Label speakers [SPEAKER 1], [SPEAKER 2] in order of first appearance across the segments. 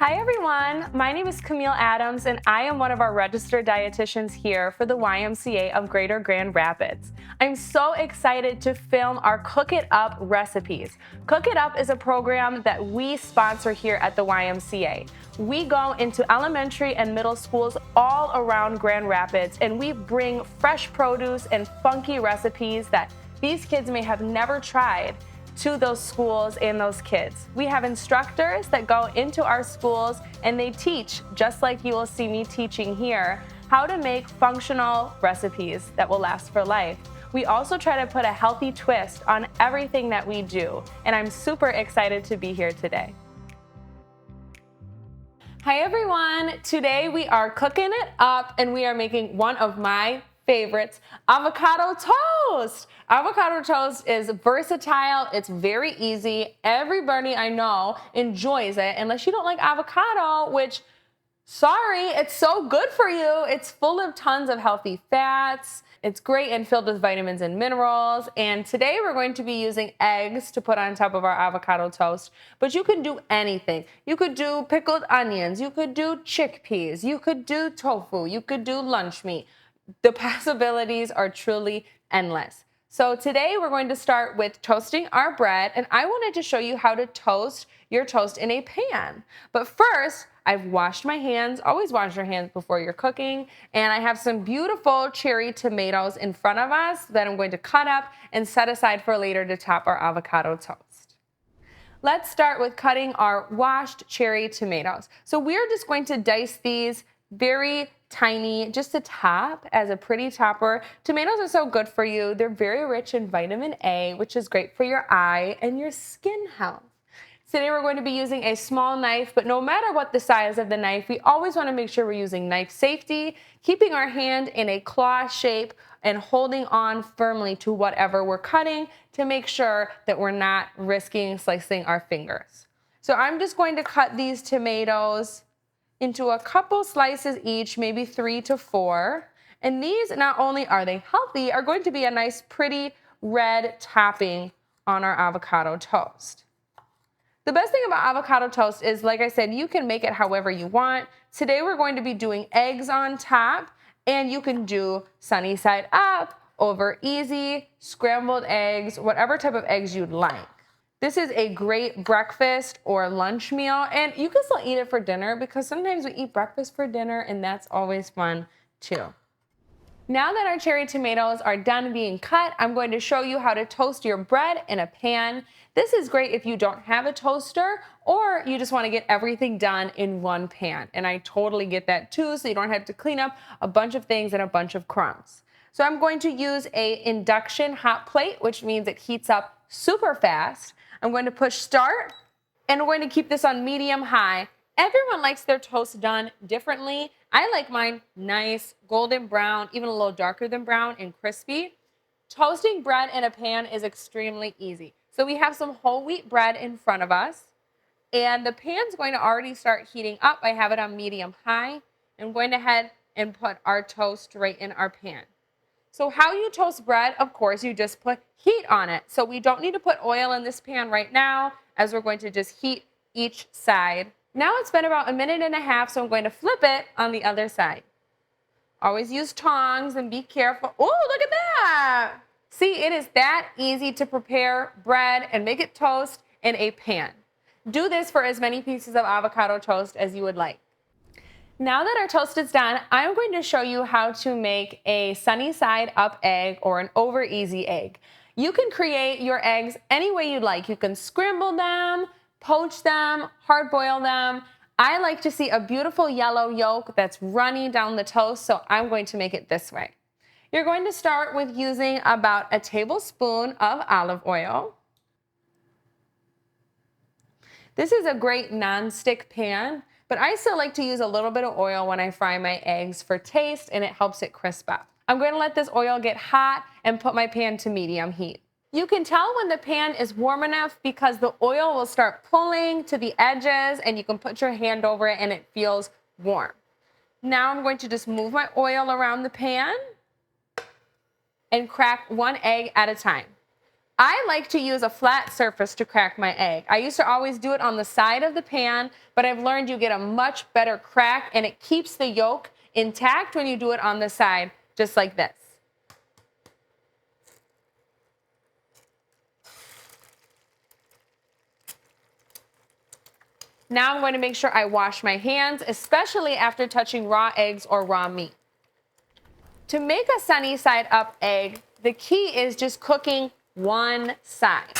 [SPEAKER 1] Hi everyone, my name is Camille Adams and I am one of our registered dietitians here for the YMCA of Greater Grand Rapids. I'm so excited to film our Cook It Up recipes. Cook It Up is a program that we sponsor here at the YMCA. We go into elementary and middle schools all around Grand Rapids and we bring fresh produce and funky recipes that these kids may have never tried to those schools and those kids. We have instructors that go into our schools and they teach, just like you will see me teaching here, how to make functional recipes that will last for life. We also try to put a healthy twist on everything that we do, and I'm super excited to be here today. Hi everyone, today we are cooking it up and we are making one of my favorites, avocado toast. Avocado toast is versatile, it's very easy. Everybody I know enjoys it, unless you don't like avocado, which, sorry, it's so good for you. It's full of tons of healthy fats. It's great and filled with vitamins and minerals. And today we're going to be using eggs to put on top of our avocado toast. But you can do anything. You could do pickled onions. You could do chickpeas. You could do tofu. You could do lunch meat. The possibilities are truly endless. So today we're going to start with toasting our bread, and I wanted to show you how to toast your toast in a pan. But first, I've washed my hands. Always wash your hands before you're cooking. And I have some beautiful cherry tomatoes in front of us that I'm going to cut up and set aside for later to top our avocado toast. Let's start with cutting our washed cherry tomatoes. So we're just going to dice these very tiny, just to top as a pretty topper. Tomatoes are so good for you. They're very rich in vitamin A, which is great for your eye and your skin health. Today we're going to be using a small knife, but no matter what the size of the knife, we always want to make sure we're using knife safety, keeping our hand in a claw shape and holding on firmly to whatever we're cutting to make sure that we're not risking slicing our fingers. So I'm just going to cut these tomatoes into a couple slices each, maybe 3 to 4. And these, not only are they healthy, are going to be a nice, pretty red topping on our avocado toast. The best thing about avocado toast is, like I said, you can make it however you want. Today we're going to be doing eggs on top, and you can do sunny side up, over easy, scrambled eggs, whatever type of eggs you'd like. This is a great breakfast or lunch meal, and you can still eat it for dinner because sometimes we eat breakfast for dinner, and that's always fun too. Now that our cherry tomatoes are done being cut, I'm going to show you how to toast your bread in a pan. This is great if you don't have a toaster or you just want to get everything done in one pan. And I totally get that too, so you don't have to clean up a bunch of things and a bunch of crumbs. So I'm going to use an induction hot plate, which means it heats up super fast. I'm going to push start, and we're going to keep this on medium high. Everyone likes their toast done differently. I like mine nice, golden brown, even a little darker than brown and crispy. Toasting bread in a pan is extremely easy. So we have some whole wheat bread in front of us, and the pan's going to already start heating up. I have it on medium high. I'm going ahead and put our toast right in our pan. So how you toast bread, of course, you just put heat on it. So we don't need to put oil in this pan right now, as we're going to just heat each side. Now it's been about 1.5 minutes, so I'm going to flip it on the other side. Always use tongs and be careful. Oh, look at that. See, it is that easy to prepare bread and make it toast in a pan. Do this for as many pieces of avocado toast as you would like. Now that our toast is done, I'm going to show you how to make a sunny side up egg or an over easy egg. You can create your eggs any way you'd like. You can scramble them, poach them, hard boil them. I like to see a beautiful yellow yolk that's runny down the toast, so I'm going to make it this way. You're going to start with using about a tablespoon of olive oil. This is a great non-stick pan, but I still like to use a little bit of oil when I fry my eggs for taste, and it helps it crisp up. I'm going to let this oil get hot and put my pan to medium heat. You can tell when the pan is warm enough because the oil will start pulling to the edges, and you can put your hand over it and it feels warm. Now I'm going to just move my oil around the pan and crack one egg at a time. I like to use a flat surface to crack my egg. I used to always do it on the side of the pan, but I've learned you get a much better crack and it keeps the yolk intact when you do it on the side, just like this. Now I'm going to make sure I wash my hands, especially after touching raw eggs or raw meat. To make a sunny side up egg, the key is just cooking one side.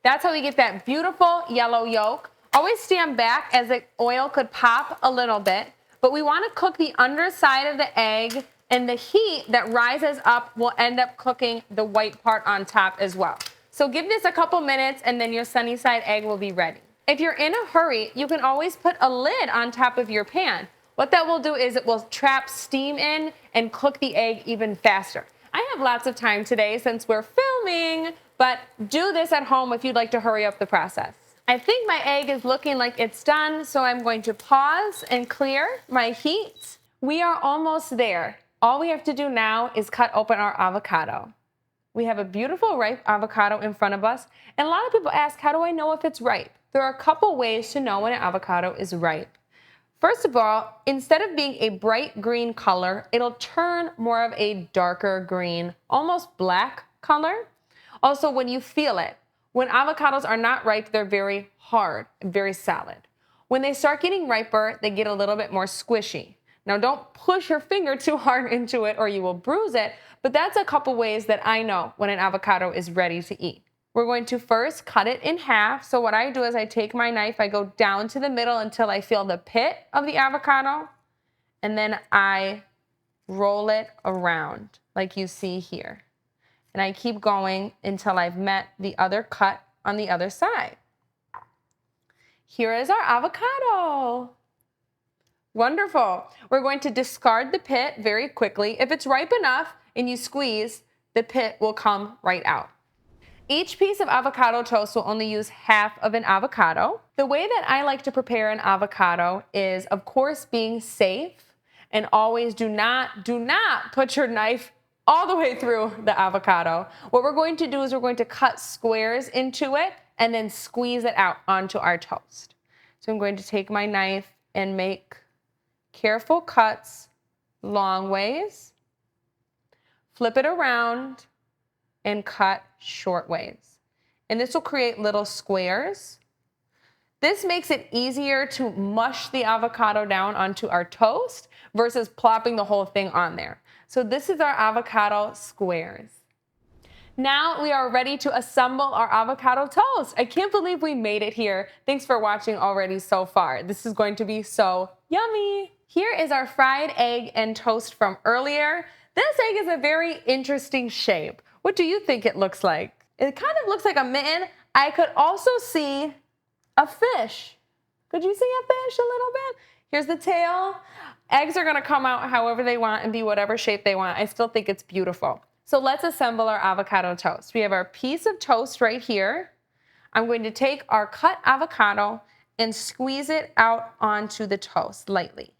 [SPEAKER 1] That's how we get that beautiful yellow yolk. Always stand back as the oil could pop a little bit, but we want to cook the underside of the egg, and the heat that rises up will end up cooking the white part on top as well. So give this a couple minutes and then your sunny side egg will be ready. If you're in a hurry, you can always put a lid on top of your pan. What that will do is it will trap steam in and cook the egg even faster. I have lots of time today since we're filming, but do this at home if you'd like to hurry up the process. I think my egg is looking like it's done, so I'm going to pause and clear my heat. We are almost there. All we have to do now is cut open our avocado. We have a beautiful ripe avocado in front of us, and a lot of people ask, how do I know if it's ripe? There are a couple ways to know when an avocado is ripe. First of all, instead of being a bright green color, it'll turn more of a darker green, almost black color. Also, when you feel it, when avocados are not ripe, they're very hard, very solid. When they start getting riper, they get a little bit more squishy. Now, don't push your finger too hard into it or you will bruise it, but that's a couple ways that I know when an avocado is ready to eat. We're going to first cut it in half. So what I do is I take my knife, I go down to the middle until I feel the pit of the avocado, and then I roll it around like you see here. And I keep going until I've met the other cut on the other side. Here is our avocado. Wonderful. We're going to discard the pit very quickly. If it's ripe enough and you squeeze, the pit will come right out. Each piece of avocado toast will only use half of an avocado. The way that I like to prepare an avocado is, of course, being safe, and always do not put your knife all the way through the avocado. What we're going to do is we're going to cut squares into it and then squeeze it out onto our toast. So I'm going to take my knife and make careful cuts long ways, flip it around, and cut short ways. And this will create little squares. This makes it easier to mush the avocado down onto our toast versus plopping the whole thing on there. So this is our avocado squares. Now we are ready to assemble our avocado toast. I can't believe we made it here. Thanks for watching already so far. This is going to be so yummy. Here is our fried egg and toast from earlier. This egg is a very interesting shape. What do you think it looks like? It kind of looks like a mitten. I could also see a fish. Could you see a fish a little bit? Here's the tail. Eggs are gonna come out however they want and be whatever shape they want. I still think it's beautiful. So let's assemble our avocado toast. We have our piece of toast right here. I'm going to take our cut avocado and squeeze it out onto the toast lightly.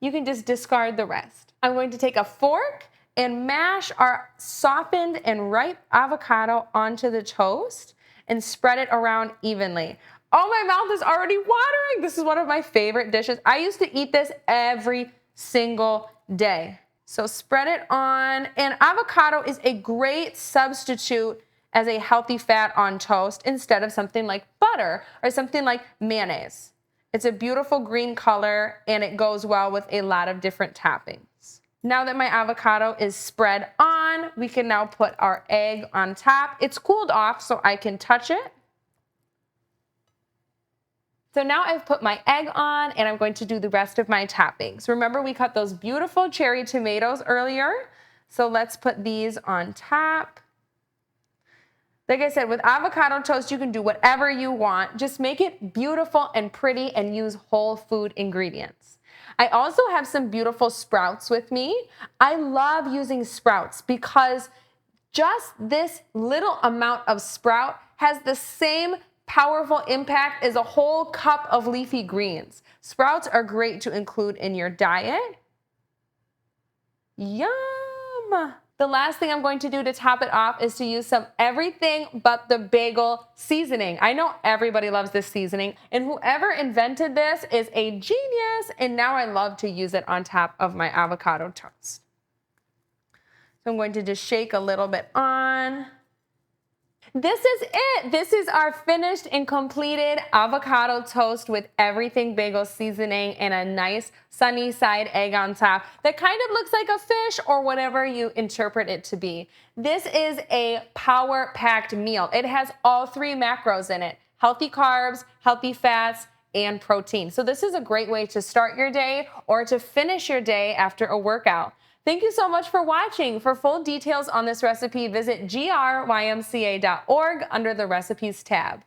[SPEAKER 1] You can just discard the rest. I'm going to take a fork and mash our softened and ripe avocado onto the toast and spread it around evenly. Oh, my mouth is already watering. This is one of my favorite dishes. I used to eat this every single day. So spread it on, and avocado is a great substitute as a healthy fat on toast instead of something like butter or something like mayonnaise. It's a beautiful green color and it goes well with a lot of different toppings. Now that my avocado is spread on, we can now put our egg on top. It's cooled off so I can touch it. So now I've put my egg on and I'm going to do the rest of my toppings. Remember, we cut those beautiful cherry tomatoes earlier. So let's put these on top. Like I said, with avocado toast, you can do whatever you want. Just make it beautiful and pretty and use whole food ingredients. I also have some beautiful sprouts with me. I love using sprouts because just this little amount of sprout has the same powerful impact as a whole cup of leafy greens. Sprouts are great to include in your diet. Yum! The last thing I'm going to do to top it off is to use some everything but the bagel seasoning. I know everybody loves this seasoning, and whoever invented this is a genius, and now I love to use it on top of my avocado toast. So I'm going to just shake a little bit on. This is it. This is our finished and completed avocado toast with everything bagel seasoning and a nice sunny side egg on top that kind of looks like a fish or whatever you interpret it to be. This is a power-packed meal. It has all 3 macros in it: healthy carbs, healthy fats, and protein. So this is a great way to start your day or to finish your day after a workout. Thank you so much for watching. For full details on this recipe, visit grymca.org under the recipes tab.